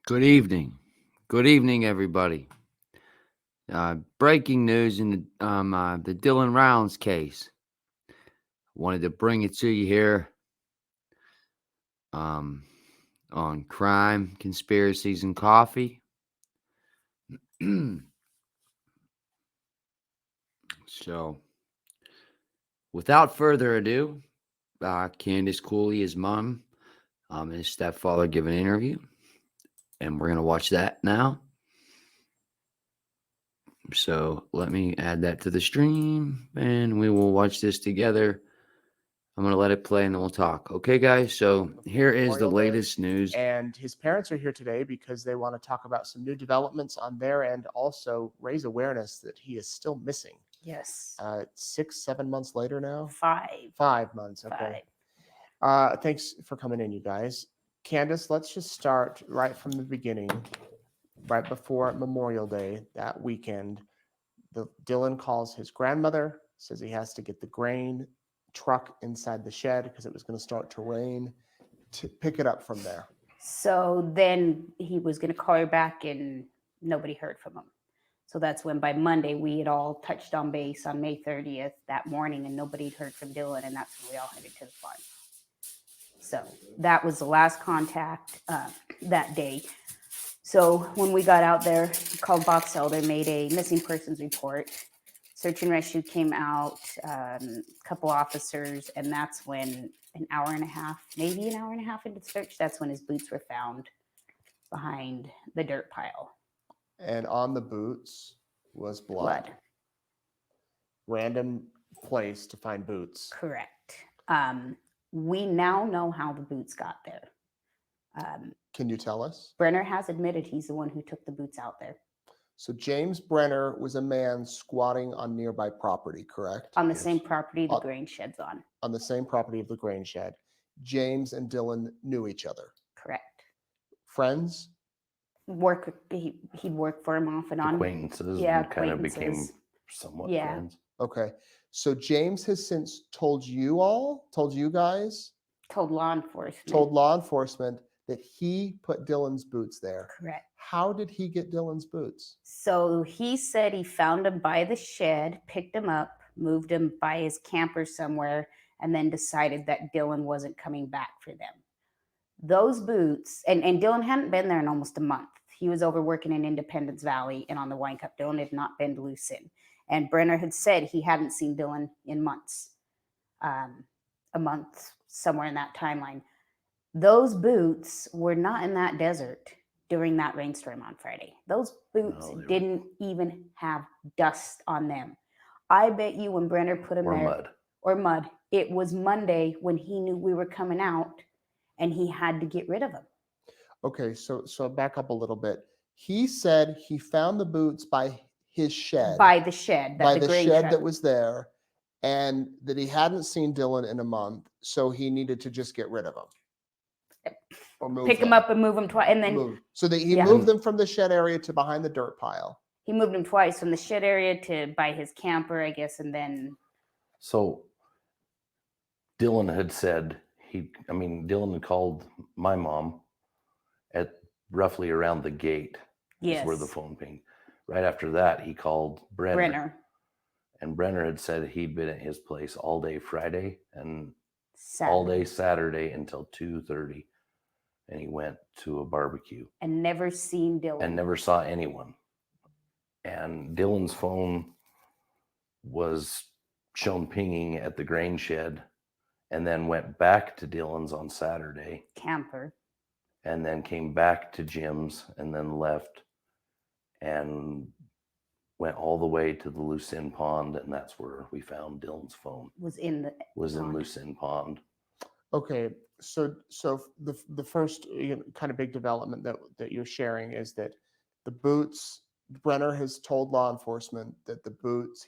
Good evening. Good evening, everybody. Breaking news in the Dylan Rounds case. Wanted to bring it to you here um, on crime, conspiracies, and coffee. So, without further ado, Candice Cooley, his mom, and his stepfather give an interview, and we're gonna watch that now. So let me add that to the stream, and we will watch this together. I'm going to let it play and then we'll talk. Okay, guys? So here is the latest news. And his parents are here today because they want to talk about some new developments on their end, also raise awareness that he is still missing. Yes. 6-7 months later now? 5. 5 months, okay. 5. Thanks for coming in, you guys. Candice, let's just start right from the beginning. Right before Memorial Day, that weekend, Dylan calls his grandmother, says he has to get the grain truck inside the shed because it was going to start to rain, to pick it up from there. So then he was going to call her back and nobody heard from him. So that's when by Monday we had all touched on base on May 30th that morning and nobody had heard from Dylan, and that's when we all headed to the farm. So that was the last contact that day. So when we got out there, called Box Elder, made a missing persons report. Search and rescue came out, a couple officers, and that's when maybe an hour and a half into the search, that's when his boots were found behind the dirt pile. And on the boots was blood. Random place to find boots. Correct. We now know how the boots got there. Can you tell us? Brenner has admitted he's the one who took the boots out there. So James Brenner was a man squatting on nearby property, correct? On the same property the grain shed's on. On the same property of the grain shed. James and Dylan knew each other. Correct. Friends? He'd work for him off and on. Acquaintances. Yeah, kind of became somewhat friends. Okay. So James has since told you guys? Told law enforcement that he put Dylan's boots there. Correct. How did he get Dylan's boots? So he said he found them by the shed, picked them up, moved them by his camper somewhere, and then decided that Dylan wasn't coming back for them. Those boots, and Dylan hadn't been there in almost a month. He was over working in Independence Valley and on the Wine Cup. Dylan had not been to Lucin. And Brenner had said he hadn't seen Dylan in months. A month, somewhere in that timeline. Those boots were not in that desert during that rainstorm on Friday. Those boots didn't even have dust on them. I bet you when Brenner put them there, or mud, it was Monday when he knew we were coming out and he had to get rid of them. Okay, so back up a little bit. He said he found the boots by his shed. By the shed. That was there, and that he hadn't seen Dylan in a month, so he needed to just get rid of them. Or pick them up and move them twice, and then so that he moved them from the shed area to behind the dirt pile. He moved them twice, from the shed area to by his camper, I guess, and then. So Dylan had said Dylan had called my mom at roughly around the gate. Yes. Where the phone pinged. Right after that, he called Brenner. And Brenner had said he'd been at his place all day Friday and all day Saturday until 2:30. And he went to a barbecue. And never seen Dylan. And never saw anyone. And Dylan's phone was shown pinging at the grain shed and then went back to Dylan's on Saturday. Camper. And then came back to Jim's and then left and went all the way to the Lucin Pond, and that's where we found Dylan's phone. Was in Lucin Pond. Okay, so the first kind of big development that you're sharing is that the boots, Brenner has told law enforcement that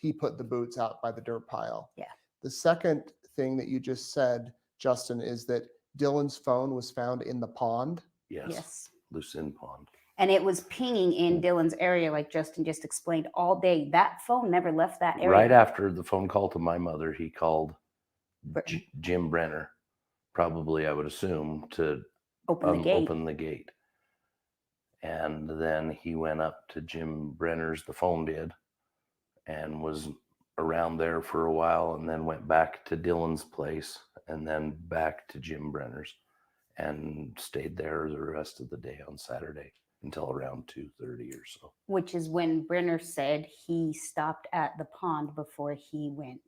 he put the boots out by the dirt pile. Yeah. The second thing that you just said, Justin, is that Dylan's phone was found in the pond. Yes. Lucin Pond. And it was pinging in Dylan's area, like Justin just explained, all day. That phone never left that area. Right after the phone call to my mother, he called Jim Brenner, probably, I would assume, to open the gate. And then he went up to Jim Brenner's, the phone did, and was around there for a while, and then went back to Dylan's place and then back to Jim Brenner's and stayed there the rest of the day on Saturday until around 2:30 or so. Which is when Brenner said he stopped at the pond before he went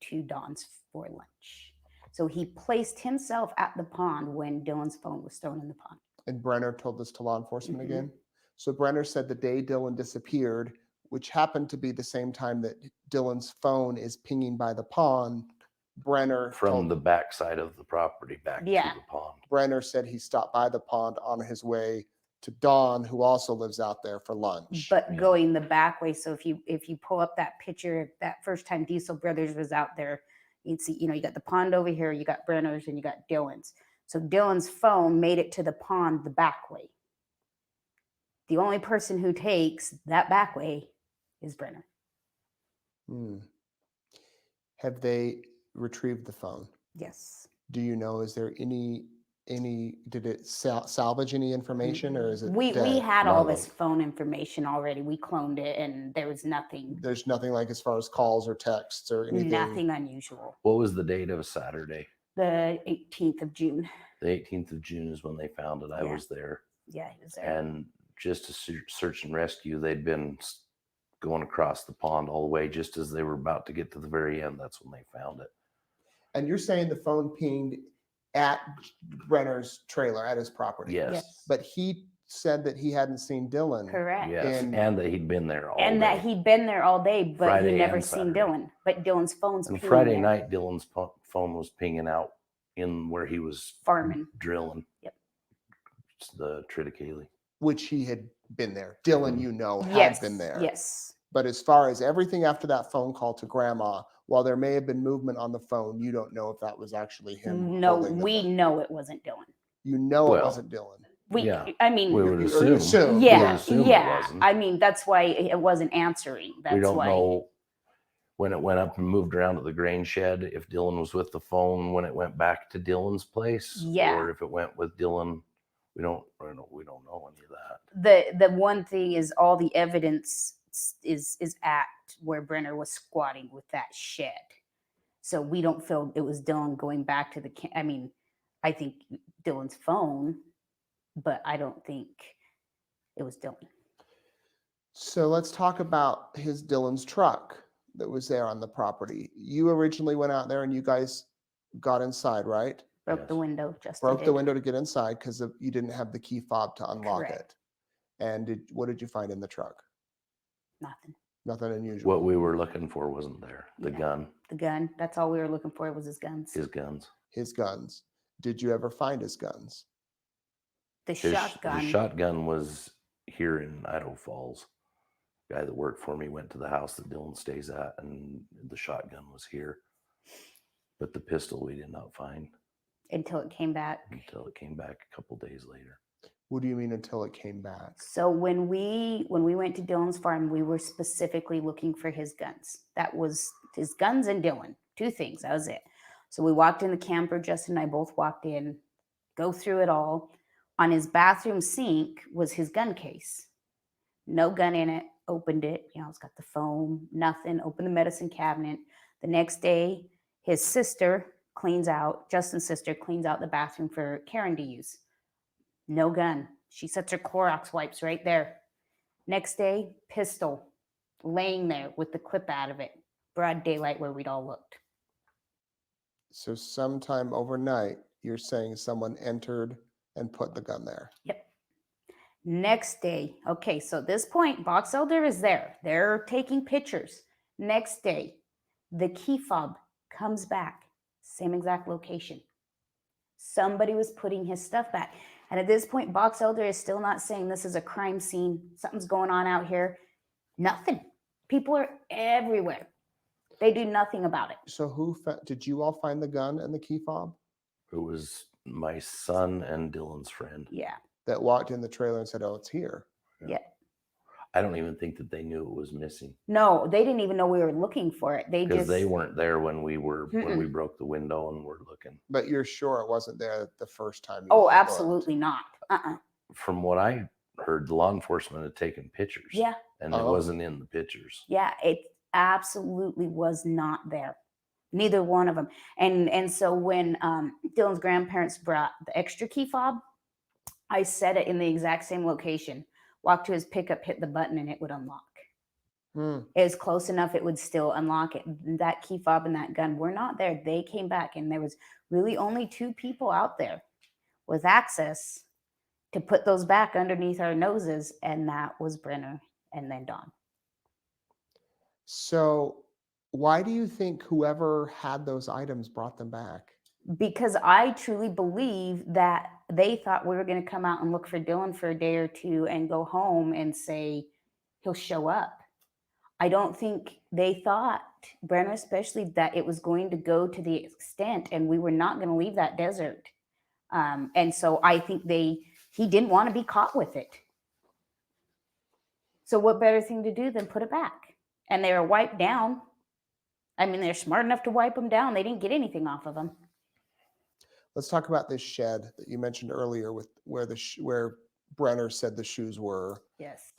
to Don's for lunch. So he placed himself at the pond when Dylan's phone was thrown in the pond. And Brenner told this to law enforcement Mhm. again. So Brenner said the day Dylan disappeared, which happened to be the same time that Dylan's phone is pinging by the pond, Brenner From the backside of the property back Yeah. to the pond. Brenner said he stopped by the pond on his way to Dawn, who also lives out there, for lunch. But Yeah. going the back way. So if you pull up that picture, that first time Diesel Brothers was out there, you'd see, you got the pond over here, you got Brenner's, and you got Dylan's. So Dylan's phone made it to the pond the back way. The only person who takes that back way is Brenner. Have they retrieved the phone? Yes. Do you know, is there any did it salvage any information, or is it We dead? had all None. this phone information already. We cloned it, and there was nothing There's nothing like as far as calls or texts or anything? nothing unusual. What was the date of Saturday? The 18th of June. The 18th of June is when they found it. I Yeah. was there. Yeah, he was there. And just to search and rescue, they'd been going across the pond all the way just as they were about to get to the very end. That's when they found it. And you're saying the phone pinged at Brenner's trailer, at his property? Yes. But he said that he hadn't seen Dylan. Correct. Yes. And- And that he'd been there all And day. that he'd been there all day, but Friday he never and seen Saturday. Dylan. But Dylan's phone's And pinging Friday there. night, Dylan's phone was pinging out in where he was Farming. drilling. Yep. It's the Triticale. Which he had been there. Dylan, Mhm. had Yes. been there. Yes. But as far as everything after that phone call to grandma, while there may have been movement on the phone, you don't know if that was actually him. No, holding the we phone. know it wasn't Dylan. You know it Well, wasn't Dylan. Yeah. I mean, We would Or assume. assume. yeah, assume it yeah. wasn't. I mean, that's why it wasn't answering. That's We don't why. know when it went up and moved around to the grain shed if Dylan was with the phone when it went back to Dylan's place, Yeah. or if it went with Dylan. We don't know any of that. The one thing is all the evidence is at where Brenner was squatting with that shed. So we don't feel it was Dylan going back to the I mean, I think Dylan's phone, but I don't think it was Dylan. So let's talk about Dylan's truck that was there on the property. You originally went out there and you guys got inside, right? Broke the Yes. window. Just Broke the window to get inside because you didn't have the key fob to unlock Correct. it. And what did you find in the truck? Nothing. Nothing unusual. What we were looking for wasn't there. The Yeah. gun, The gun. That's all we were looking for was his guns. his guns. His guns. Did you ever find his guns? The His shotgun. shotgun was here in Idaho Falls. Guy that worked for me went to the house that Dylan stays at, and the shotgun was here. But the pistol we did not find until it came back. until it came back a couple days later. What do you mean until it came back? So when we went to Dylan's farm, we were specifically looking for his guns. That was his guns and Dylan. Two things. That was it. So we walked in the camper. Justin and I both walked in, go through it all. On his bathroom sink was his gun case. No gun in it. Opened it. It's got the foam, nothing. Opened the medicine cabinet. The next day, his sister Justin's sister cleans out the bathroom for Karen to use. No gun. She sets her Clorox wipes right there. Next day, pistol laying there with the clip out of it. Broad daylight where we'd all looked. So sometime overnight, you're saying someone entered and put the gun there. Yep. Next day, okay, so at this point, box elder is there. They're taking pictures. Next day, the key fob comes back. Same exact location. Somebody was putting his stuff back. And at this point, box elder is still not saying this is a crime scene. Something's going on out here. Nothing. People are everywhere. They do nothing about it. So did you all find the gun and the key fob It was my son and Dylan's friend. Yeah. that walked in the trailer and said, "Oh, it's here"? Yeah. I don't even think that they knew it was missing No, they didn't even know we were looking for it. They because just they weren't there when we broke the window and were looking. But you're sure it wasn't there the first time? Oh, looked? absolutely not. From what I heard law enforcement had taken pictures. Yeah. And it Oh. wasn't in the pictures. Yeah, it absolutely was not there. Neither one of them. And so when Dylan's grandparents brought the extra key fob, I set it in the exact same location. Walked to his pickup, hit the button, and it would unlock. It was close enough; it would still unlock it. That key fob and that gun were not there. They came back, and there was really only 2 people out there with access to put those back underneath our noses, and that was Brenner and then Don. So why do you think whoever had those items brought them back? Because I truly believe that they thought we were going to come out and look for Dylan for a day or 2 and go home and say he'll show up. I don't think they thought, Brenner especially, that it was going to go to the extent and we were not going to leave that desert. And so I think he didn't want to be caught with it. So what better thing to do than put it back? And they were wiped down. I mean, they're smart enough to wipe them down. They didn't get anything off of them. Let's talk about this shed that you mentioned earlier with where Brenner said the shoes were. Yes.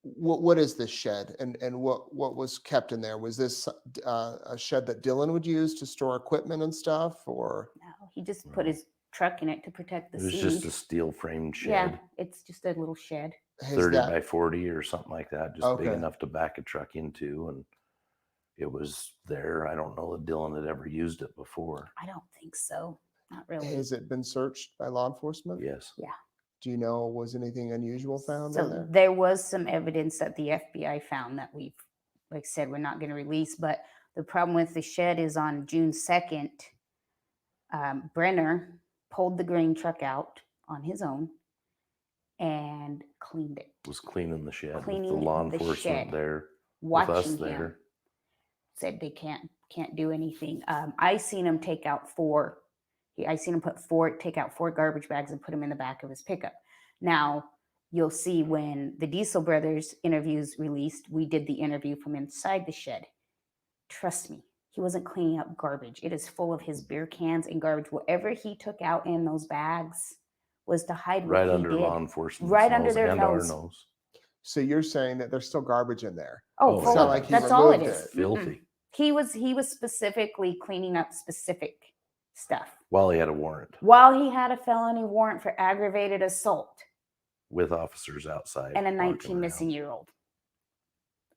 What is this shed and what was kept in there? Was this a shed that Dylan would use to store equipment and stuff, or? No, he just put his truck in it to protect the It was seed. just a steel framed shed. Yeah, it's just a little shed. 30 by 40 or something like that, just big Okay. enough to back a truck into, and it was there. I don't know that Dylan had ever used it before. I don't think so. Not really. Has it been searched by law enforcement? Yes. Yeah. Do you know, was anything unusual found in So there? there was some evidence that the FBI found that we've, like I said, we're not going to release. But the problem with the shed is on June 2nd, Brenner pulled the green truck out on his own and cleaned it. Was cleaning the shed with Cleaning the law the enforcement shed. there, Watching with us him. there. Said they can't do anything. I seen him take out 4. I seen him take out 4 garbage bags and put them in the back of his pickup. Now you'll see when the Diesel Brothers interviews released, we did the interview from inside the shed. Trust me, he wasn't cleaning up garbage. It is full of his beer cans and garbage. Whatever he took out in those bags was to hide what Right he under did. law enforcement. Right under their and our nose. nose. So you're saying that there's still garbage in there? Oh, Oh, full it's not of like it. he That's all it removed is. it. Filthy. He was specifically cleaning up specific stuff While he had a warrant while he had a felony warrant for aggravated assault with officers outside. and a walking 19 around. missing-year-old.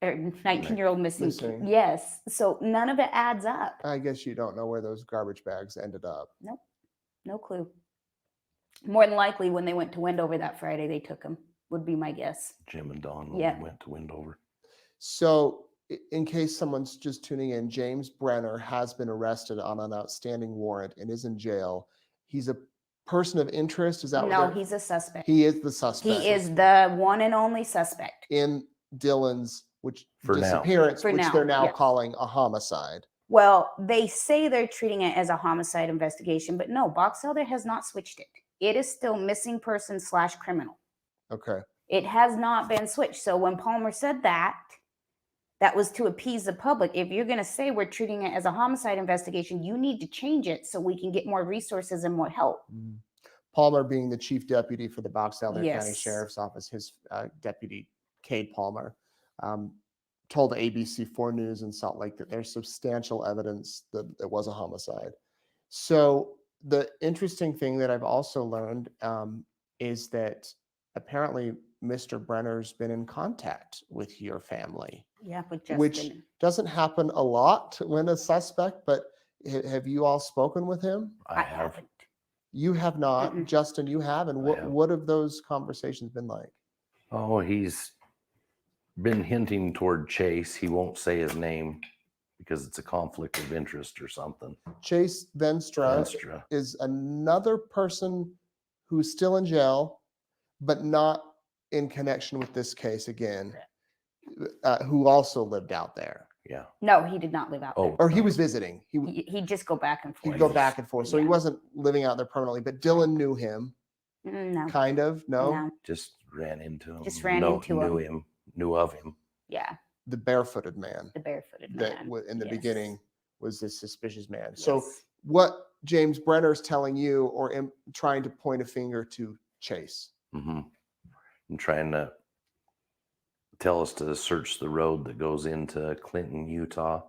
Or 19-year-old missing. Missing. Yes. So none of it adds up. I guess you don't know where those garbage bags ended up. No clue. More than likely, when they went to Wendover that Friday, they took them, would be my guess. Jim and Don when Yeah. we went to Wendover. So in case someone's just tuning in, James Brenner has been arrested on an outstanding warrant and is in jail. He's a person of interest. Is that No, what he's a suspect. he is the suspect? He is the one and only suspect. in Dylan's For now. disappearance, For which now, they're now yes. calling a homicide. Well, they say they're treating it as a homicide investigation, but no, Box Elder has not switched it. It is still missing person / criminal. Okay. It has not been switched. So when Palmer said that was to appease the public. If you're going to say we're treating it as a homicide investigation, you need to change it so we can get more resources and more help. Palmer being the chief deputy for the Box Elder County Yes. Sheriff's Office, his deputy, Cade Palmer, told ABC4 News in Salt Lake that there's substantial evidence that it was a homicide. So the interesting thing that I've also learned is that apparently Mr. Brenner's been in contact with your family, Yeah, with Justin. which doesn't happen a lot when a suspect, but have you all spoken with him? I have. haven't. You have not. Mm-mm. Justin, you have. And I have. what have those conversations been like? Oh, he's been hinting toward Chase. He won't say his name because it's a conflict of interest or something. Chase Venstra Venstra. is another person who's still in jail, but not in connection with this case again, who also lived out there. Yeah. No, he did not live out Oh, Or he was visiting. He'd just go back and forth. He'd go back and forth. So he Yeah. wasn't living out there permanently, but Dylan knew him, No. kind of. No? No. just ran into him. Just ran into knew him. him. Knew of him. Yeah, The barefooted man the barefooted that man. in the Yes. beginning was this suspicious man. So Yes. what James Brenner's telling you or trying to point a finger to Chase? Mm-hmm. And trying to tell us to search the road that goes into Clinton, Utah,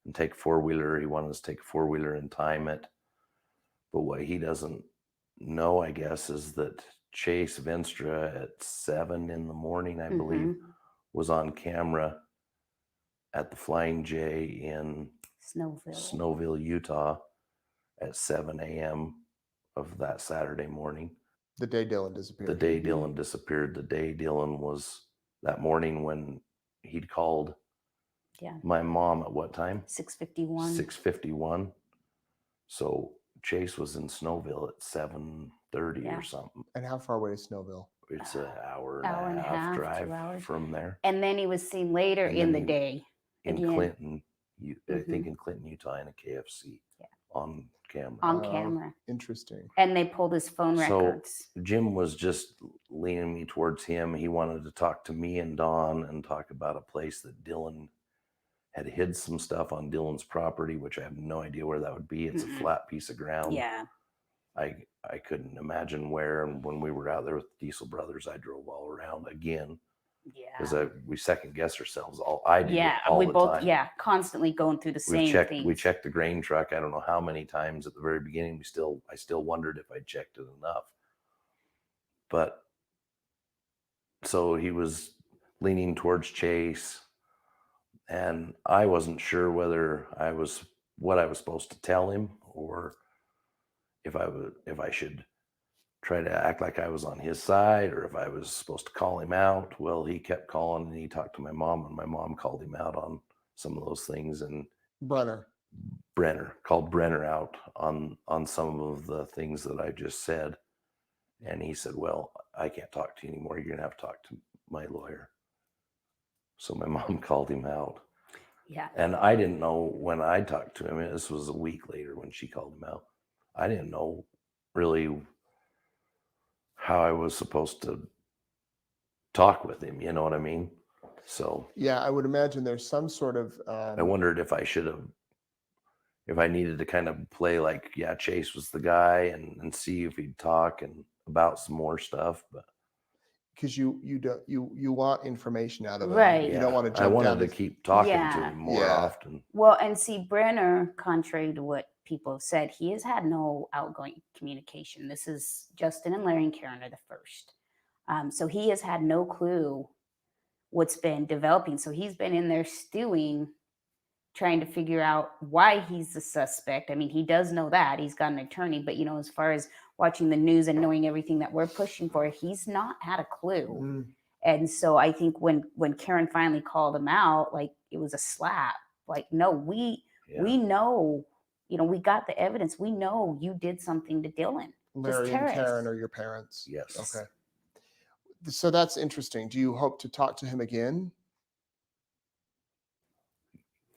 and take a four-wheeler. He wanted us to take a four-wheeler and time it. But what he doesn't know, I guess, is that Chase Venstra at 7 a.m, I believe, was on camera at the Flying J in Snowville, Utah at 7 a.m. of that Saturday morning. The day Dylan disappeared. The day Dylan disappeared. The day Dylan was that morning when he'd called my mom at what time? 6:51. 6:51. So Chase was in Snowville at 7:30 or something. And how far away is Snowville? It's an hour and a half drive from there. And then he was seen later in the day. In Clinton, I think in Clinton, Utah, in a KFC on camera. On camera. Interesting. And they pulled his phone records. So Jim was just leaning me towards him. He wanted to talk to me and Dawn and talk about a place that Dylan had hid some stuff on Dylan's property, which I have no idea where that would be. It's a flat piece of ground. Yeah. I couldn't imagine where. And when we were out there with the Diesel Brothers, I drove all around again. Yeah. Because we second guess ourselves. I did all the time. Yeah, constantly going through the same things. We checked the grain truck. I don't know how many times at the very beginning. I still wondered if I checked it enough. But so he was leaning towards Chase, and I wasn't sure whether what I was supposed to tell him, or if I should try to act like I was on his side, or if I was supposed to call him out. Well, he kept calling, and he talked to my mom, and my mom called him out on some of those things. And Brenner called Brenner out on some of the things that I just said. And he said, well, I can't talk to you anymore. You're going to have to talk to my lawyer. So my mom called him out. Yeah. And I didn't know when I talked to him. This was a week later when she called him out. I didn't know really how I was supposed to talk with him. You know what I mean? So yeah, I would imagine there's some sort of. I wondered if I needed to kind of play like, Chase was the guy, and see if he'd talk and about some more stuff, but. Because you want information out of him. Right. You don't want to jump I wanted down to keep talking to him more often. Well, and see, Brenner, contrary to what people have said, he has had no outgoing communication. This is Justin and Larry and Karen are the first. So he has had no clue what's been developing. So he's been in there stewing, trying to figure out why he's the suspect. I mean, he does know that. He's got an attorney, but, as far as watching the news and knowing everything that we're pushing for, he's not had a clue. And so I think when Karen finally called him out, like, it was a slap. Like, no, we know, we got the evidence. We know you did something to Dylan. Larry and Karen are your parents. Yes. Okay. So that's interesting. Do you hope to talk to him again?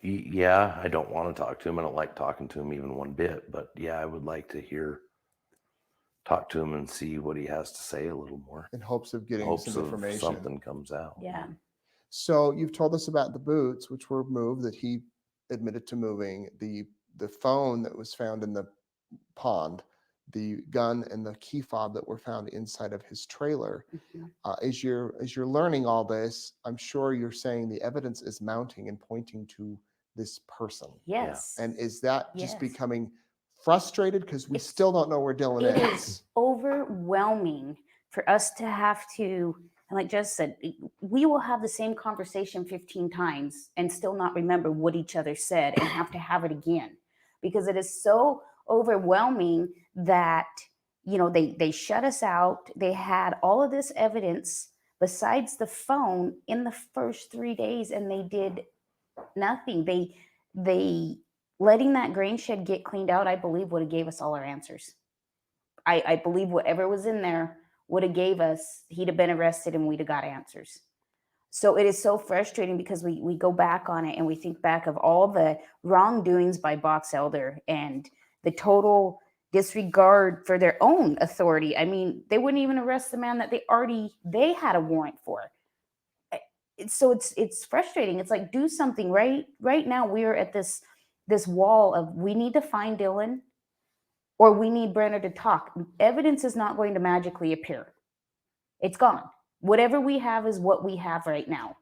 Yeah, I don't want to talk to him. I don't like talking to him even one bit, but I would like to talk to him and see what he has to say a little more. In hopes of getting some information. Something comes out. Yeah. So you've told us about the boots, which were moved, that he admitted to moving, the phone that was found in the pond, the gun and the key fob that were found inside of his trailer. As you're learning all this, I'm sure you're saying the evidence is mounting and pointing to this person. Yes. And is that just becoming frustrated because we still don't know where Dylan is? It is overwhelming for us to have to, and like Jess said, we will have the same conversation 15 times and still not remember what each other said and have to have it again, because it is so overwhelming that, they shut us out. They had all of this evidence besides the phone in the first 3 days, and they did nothing. They letting that grain shed get cleaned out, I believe, would have gave us all our answers. I believe whatever was in there would have gave us, he'd have been arrested and we'd have got answers. So it is so frustrating because we go back on it and we think back of all the wrongdoings by Box Elder and the total disregard for their own authority. I mean, they wouldn't even arrest the man that they had a warrant for. So it's frustrating. It's like, do something right now. We are at this wall of, we need to find Dylan or we need Brenner to talk. Evidence is not going to magically appear. It's gone. Whatever we have is what we have right now.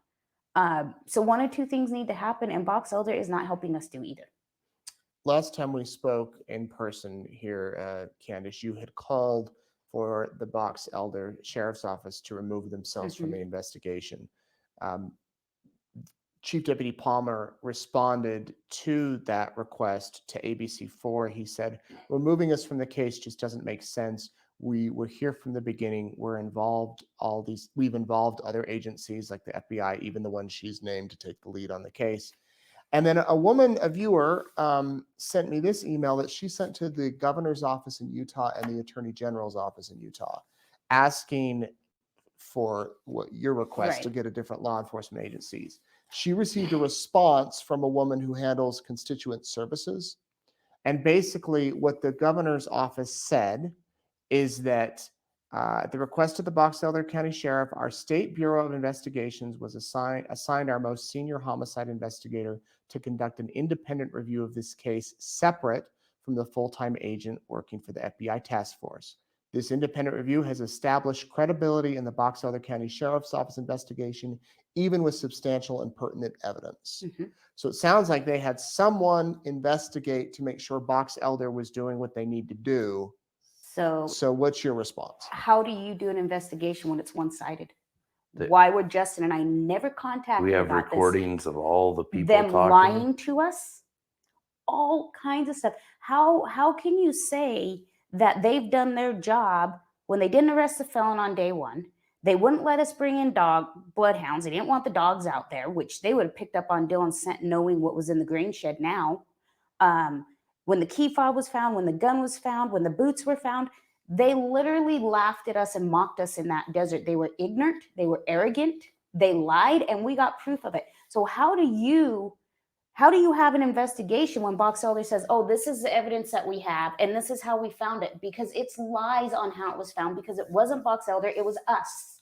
So one or two things need to happen, and Box Elder is not helping us do either. Last time we spoke in person here, Candice, you had called for the Box Elder Sheriff's Office to remove themselves from the investigation. Chief Deputy Palmer responded to that request to ABC4. He said, removing us from the case just doesn't make sense. We were here from the beginning. We've involved other agencies like the FBI, even the one she's named to take the lead on the case. And then a viewer, sent me this email that she sent to the governor's office in Utah and the attorney general's office in Utah, asking for what your request to get a different law enforcement agencies. She received a response from a woman who handles constituent services. And basically what the governor's office said is that at the request of the Box Elder County Sheriff, our State Bureau of Investigations was assigned our most senior homicide investigator to conduct an independent review of this case separate from the full-time agent working for the FBI task force. This independent review has established credibility in the Box Elder County Sheriff's Office investigation, even with substantial and pertinent evidence. So it sounds like they had someone investigate to make sure Box Elder was doing what they need to do. So what's your response? How do you do an investigation when it's one-sided? Why would Justin and I never contact? We have about recordings of all the people them talking. lying to us, all kinds of stuff. How can you say that they've done their job when they didn't arrest the felon on day one? They wouldn't let us bring in bloodhounds. They didn't want the dogs out there, which they would have picked up on Dylan's scent, knowing what was in the grain shed now. When the keyfob was found, when the gun was found, when the boots were found, they literally laughed at us and mocked us in that desert. They were ignorant. They were arrogant. They lied, and we got proof of it. So how do you have an investigation when Box Elder says, oh, this is the evidence that we have, and this is how we found it? Because it's lies on how it was found, because it wasn't Box Elder, it was us.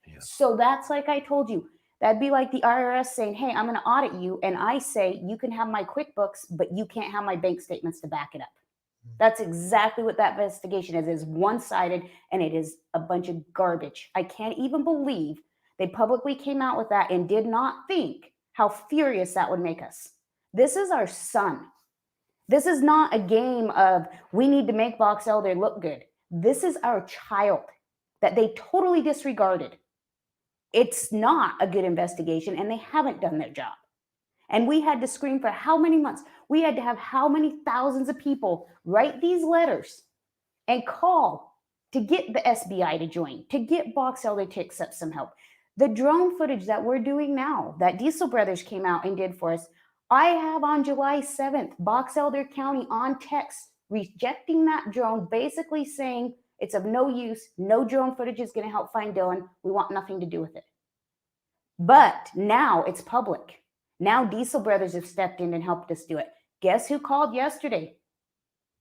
Yes. So that's like I told you. That'd be like the IRS saying, hey, I'm going to audit you. And I say, you can have my QuickBooks, but you can't have my bank statements to back it up. That's exactly what that investigation is. It's one-sided, and it is a bunch of garbage. I can't even believe they publicly came out with that and did not think how furious that would make us. This is our son. This is not a game of we need to make Box Elder look good. This is our child that they totally disregarded. It's not a good investigation, and they haven't done their job. And we had to scream for how many months? We had to have how many thousands of people write these letters and call to get the SBI to join, to get Box Elder to accept some help. The drone footage that we're doing now, that Diesel Brothers came out and did for us, I have on July 7th, Box Elder County on text rejecting that drone, basically saying it's of no use. No drone footage is going to help find Dylan. We want nothing to do with it. But now it's public. Now Diesel Brothers have stepped in and helped us do it. Guess who called yesterday?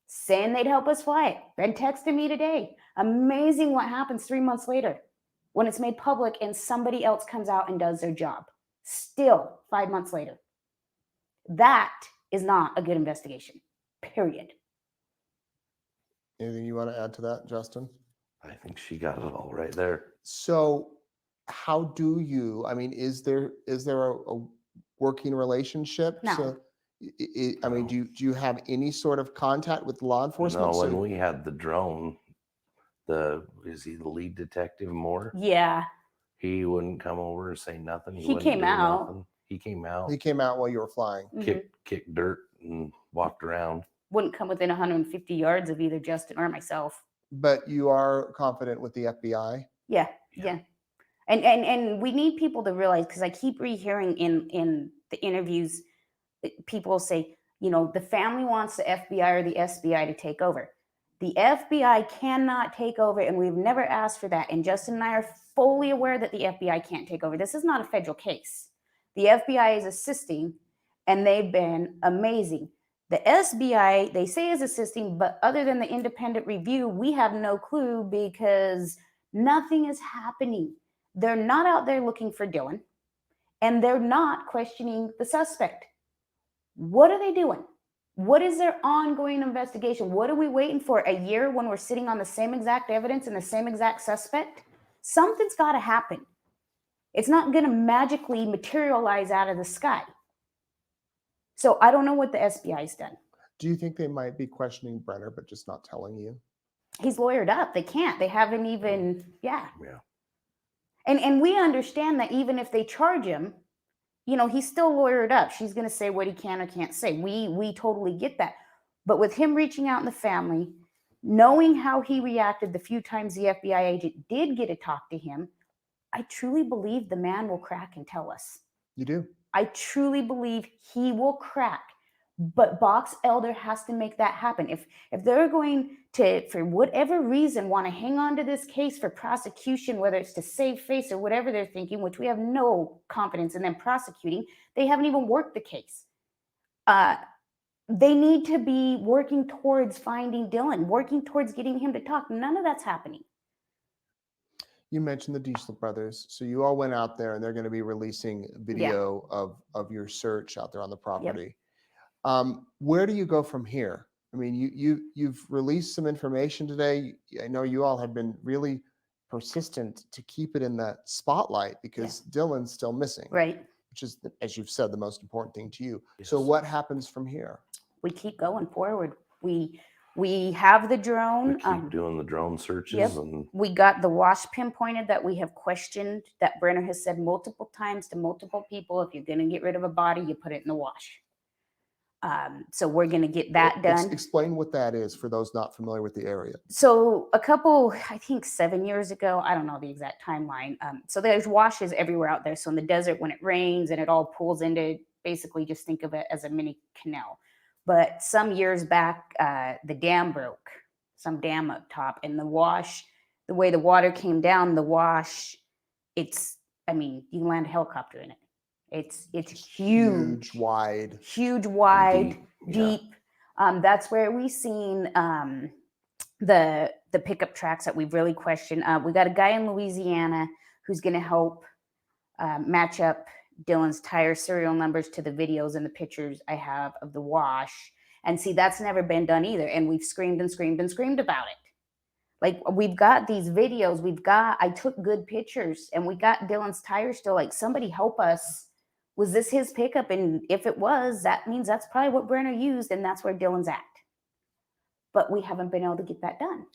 Saying they'd help us fly it. Been texting me today. Amazing what happens 3 months later when it's made public and somebody else comes out and does their job. Still 5 months later. That is not a good investigation, period. Anything you want to add to that, Justin? I think she got it all right there. So how do you, I mean, is there a working relationship? No. So, I mean, do you have any sort of contact with law enforcement? No, when we had the drone, is he the lead detective more? Yeah. He wouldn't come over and say nothing. He came out. Nothing. He came out. He came out while you were flying. Kicked dirt and walked around. Wouldn't come within 150 yards of either Justin or myself. But you are confident with the FBI? Yeah. And we need people to realize, because I keep rehearing in the interviews, people say, the family wants the FBI or the SBI to take over. The FBI cannot take over, and we've never asked for that. And Justin and I are fully aware that the FBI can't take over. This is not a federal case. The FBI is assisting, and they've been amazing. The SBI, they say, is assisting, but other than the independent review, we have no clue because nothing is happening. They're not out there looking for Dylan, and they're not questioning the suspect. What are they doing? What is their ongoing investigation? What are we waiting for? A year when we're sitting on the same exact evidence and the same exact suspect? Something's got to happen. It's not going to magically materialize out of the sky. So I don't know what the SBI's done. Do you think they might be questioning Brenner, but just not telling you? He's lawyered up. They can't. They haven't even, Yeah. And we understand that even if they charge him, he's still lawyered up. She's going to say what he can or can't say. We totally get that. But with him reaching out in the family, knowing how he reacted the few times the FBI agent did get to talk to him, I truly believe the man will crack and tell us. You do? I truly believe he will crack. But Box Elder has to make that happen. If they're going to, for whatever reason, want to hang on to this case for prosecution, whether it's to save face or whatever they're thinking, which we have no confidence in them prosecuting, they haven't even worked the case. They need to be working towards finding Dylan, working towards getting him to talk. None of that's happening. You mentioned the Diesel brothers. So you all went out there and they're going to be releasing video of your search out there on the property. Where do you go from here? I mean, you've released some information today. I know you all have been really persistent to keep it in that spotlight because Dylan's still missing. Right. Which is, as you've said, the most important thing to you. Yes. So what happens from here? We keep going forward. We have the drone. We keep doing the drone searches. Yep. And We got the wash pinpointed that we have questioned, that Brenner has said multiple times to multiple people, if you're going to get rid of a body, you put it in the wash. So we're going to get that done. Explain what that is for those not familiar with the area. So a couple, I think 7 years ago, I don't know the exact timeline. So there's washes everywhere out there. So in the desert, when it rains and it all pools into, basically just think of it as a mini canal. But some years back, the dam broke, some dam up top, and the wash, the way the water came down, the wash, you can land a helicopter in it. It's huge, wide, deep. That's where we've seen the pickup tracks that we've really questioned. We got a guy in Louisiana who's going to help match up Dylan's tire serial numbers to the videos and the pictures I have of the wash. And see, that's never been done either. And we've screamed and screamed and screamed about it. Like, we've got these videos, I took good pictures, and we got Dylan's tire still. Like, somebody help us. Was this his pickup? And if it was, that means that's probably what Brenner used, and that's where Dylan's at. But we haven't been able to get that done.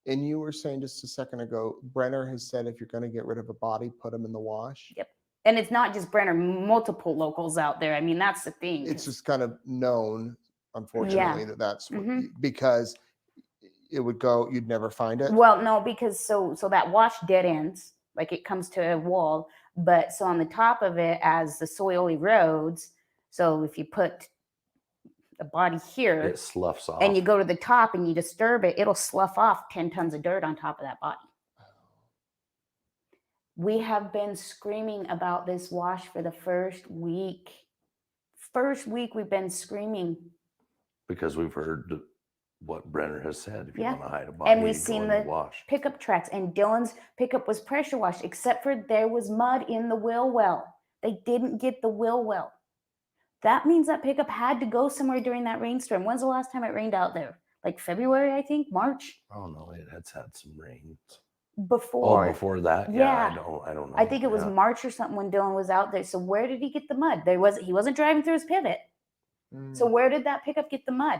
And you were saying just a second ago, Brenner has said if you're going to get rid of a body, put him in the wash. Yep. And it's not just Brenner, multiple locals out there. I mean, that's the thing. It's just kind of known, unfortunately, that's what, because it would go, you'd never find it. Well, no, because so that wash dead ends, like it comes to a wall. But so on the top of it, as the soil erodes, so if you put the body here, it sloughs off. And you go to the top and you disturb it, it'll slough off 10 tons of dirt on top of that body. We have been screaming about this wash for the first week. First week we've been screaming. Because we've heard what Brenner has said. If you want to hide a body, and we've seen the wash. Pickup tracks, and Dylan's pickup was pressure washed, except for there was mud in the wheel well. They didn't get the wheel well. That means that pickup had to go somewhere during that rainstorm. When's the last time it rained out there? Like February, I think, March. Oh no, it has had some rains. Before. Oh, before that? Yeah. I don't know. I think it was March or something when Dylan was out there. So where did he get the mud? He wasn't driving through his pivot. So where did that pickup get the mud?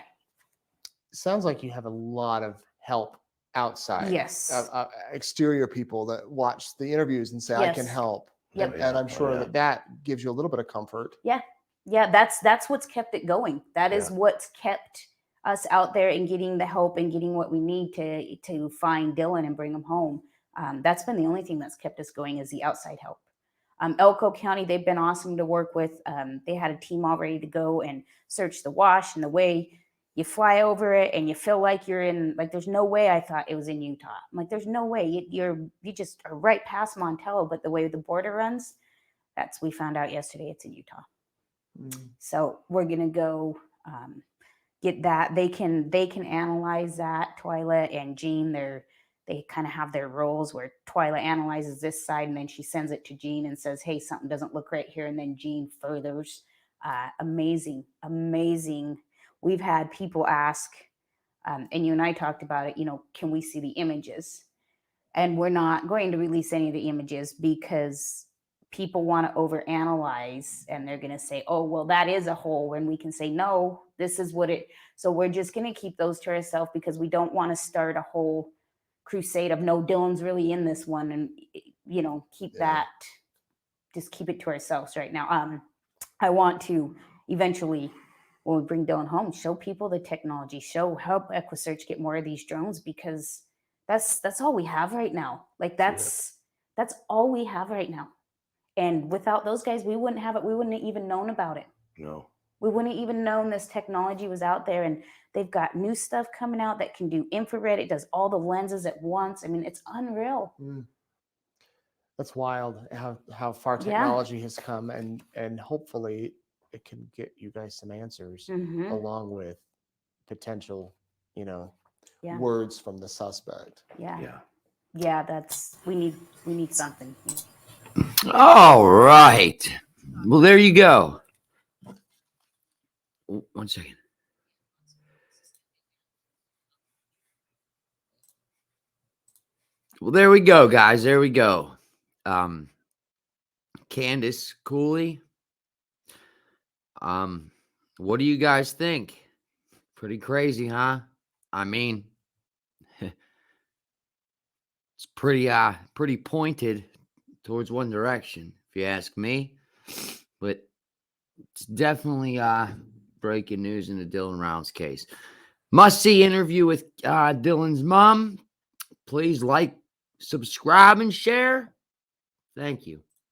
Sounds like you have a lot of help outside. Yes. Exterior people that watch the interviews and say, I can help. Yep. And I'm sure that gives you a little bit of comfort. Yeah. Yeah. That's what's kept it going. That is what's kept us out there and getting the help and getting what we need to find Dylan and bring him home. That's been the only thing that's kept us going, is the outside help. Elko County, they've been awesome to work with. They had a team all ready to go and search the wash, and the way you fly over it and you feel like you're in, like, there's no way I thought it was in Utah. I'm like, there's no way. You just are right past Montello, but the way the border runs, we found out yesterday it's in Utah. So we're going to go get that. They can analyze that. Twyla and Jean, they kind of have their roles where Twyla analyzes this side and then she sends it to Jean and says, hey, something doesn't look right here. And then Jean furthers. Amazing. We've had people ask, and you and I talked about it, can we see the images? And we're not going to release any of the images because people want to overanalyze, and they're going to say, oh, well, that is a hole. And we can say, no, this is what it. So we're just going to keep those to ourselves because we don't want to start a whole crusade of no, Dylan's really in this one. And, you know, just keep it to ourselves right now. I want to eventually, when we bring Dylan home, show people the technology, help EquiSearch get more of these drones, because that's all we have right now. Like that's all we have right now. And without those guys, we wouldn't have it. We wouldn't have even known about it. No. We wouldn't have even known this technology was out there. And they've got new stuff coming out that can do infrared. It does all the lenses at once. I mean, it's unreal. That's wild how far technology has come, and hopefully it can get you guys some answers along with potential, words from the suspect. Yeah, we need something. All right. Well, there you go. 1 second. Well, there we go, guys. There we go. Candice, Cooley. What do you guys think? Pretty crazy, huh? I mean, it's pretty pointed towards one direction, if you ask me. But it's definitely breaking news in the Dylan Rounds case. Must-see interview with Dylan's mom. Please like, subscribe, and share. Thank you.